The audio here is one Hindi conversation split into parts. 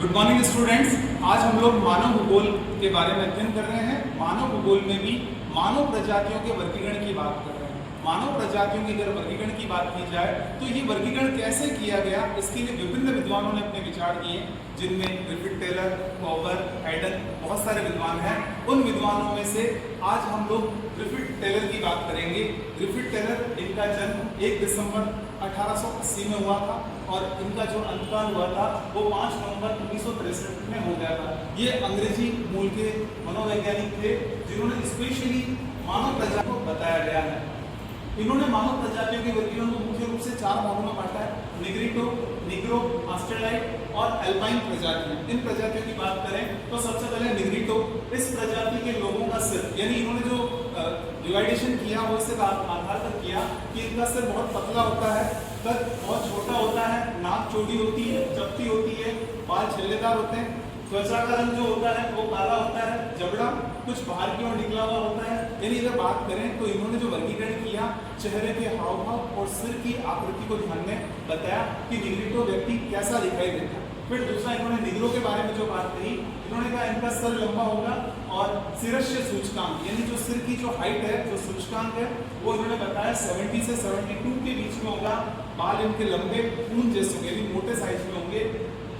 Good morning students. आज हम लोग मानव भूगोल के बारे में अध्ययन कर रहे हैं। मानव भूगोल में भी मानव प्रजातियों के वर्गीकरण की बात कर रहे हैं। मानव प्रजातियों की अगर वर्गीकरण की बात की जाए तो ये वर्गीकरण कैसे किया गया, इसके लिए विभिन्न विद्वानों ने अपने विचार दिए, जिनमें ग्रिफिथ टेलर, कॉपर, हैडन, बहुत सारे विद्वान हैं। उन विद्वानों में से आज हम लोग ग्रिफिथ टेलर की बात करेंगे। ग्रिफिथ टेलर, इनका जन्म 1 दिसंबर 1880 में हुआ था और इनका जो अंतकाल हुआ था वो 5 नवंबर 1963 में हो गया था। ये अंग्रेजी मूल के मनोवैज्ञानिक थे जिन्होंने स्पेशली मानव प्रजातियों को बताया गया है। इन्होंने मानव प्रजातियों के वर्गीकरण को मुख्य रूप से 4 भागों में बांटा है: निग्रिटो, निग्रो, ऑस्ट्रेलाइट और एल्पाइन प्रजातियां। इन प्रजातियों की बात करें तो सबसे पहले निग्रिटो। इस प्रजाति के लोगों का सिर, यानी इन्होंने जो डिवाइडेशन किया वो इससे आधार पर किया कि इनका सिर बहुत पतला होता है, कद बहुत छोटा होता है, नाक चौड़ी होती है, चपटी होती है, बाल छल्लेदार होते हैं, त्वचा का रंग जो होता है वो काला होता है, जबड़ा कुछ बाहर की ओर निकला हुआ होता है। यानी अगर बात करें तो इन्होंने जो वर्गीकरण किया, चेहरे के हाव भाव और सिर की आकृति को ध्यान में बताया कि निग्रिटो व्यक्ति कैसा दिखाई देता है। फिर दूसरा इन्होंने निग्रो के बारे में जो बात कही, इन्होंने कहा इनका सर लंबा होगा और शिरस्य सूचकांक, यानी जो सिर की जो हाइट है, जो सूचकांक है, वो इन्होंने बताया 70 से 72 के बीच में होगा। बाल इनके लंबे ऊन जैसे होंगे, यानी मोटे साइज में होंगे,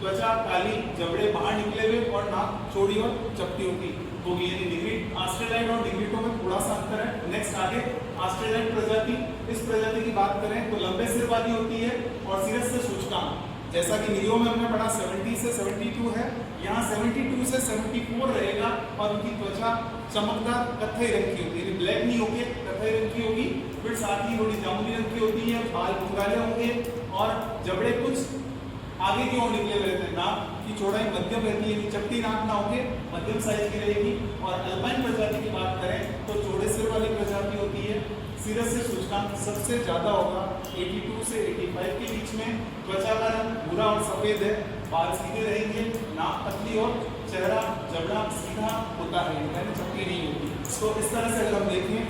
त्वचा काली, जबड़े बाहर निकले हुए और नाक चौड़ी और चपटी होगी। यानी निग्रिट, ऑस्ट्रेलाइट और निग्रिटो में थोड़ा सा अंतर है। नेक्स्ट आगे ऑस्ट्रेलाइट प्रजाति। इस प्रजाति की बात करें तो लंबे सिर वाली होती है और शिरस्य सूचकांक, जैसा कि निग्रो में हमने पढ़ा 70 से 72 है, यहाँ 72 से 74 रहेगा और उनकी त्वचा चमकदार कत्थई रंग की होती है, ब्लैक नहीं होगी, कत्थई रंग की होगी। फिर साथ ही थोड़ी जामुनी रंग की होती है, बाल भुराले होंगे और जबड़े कुछ आगे की ओर निकले हुए रहते हैं। नाक की चौड़ाई मध्यम रहती है, चपटी नाक ना होके मध्यम साइज की रहेगी। और अल्पाइन प्रजाति की बात करें तो चौड़े सिर वाली प्रजाति होती है, शिरस्य सूचकांक सबसे ज्यादा होगा 82 से 85 के बीच में। त्वचा का रंग भूरा और सफेद है, बाल सीधे रहेंगे, नाक पतली और चेहरा जबड़ा सीधा होता है, यानी चपटी नहीं होती। तो इस तरह से अगर हम देखें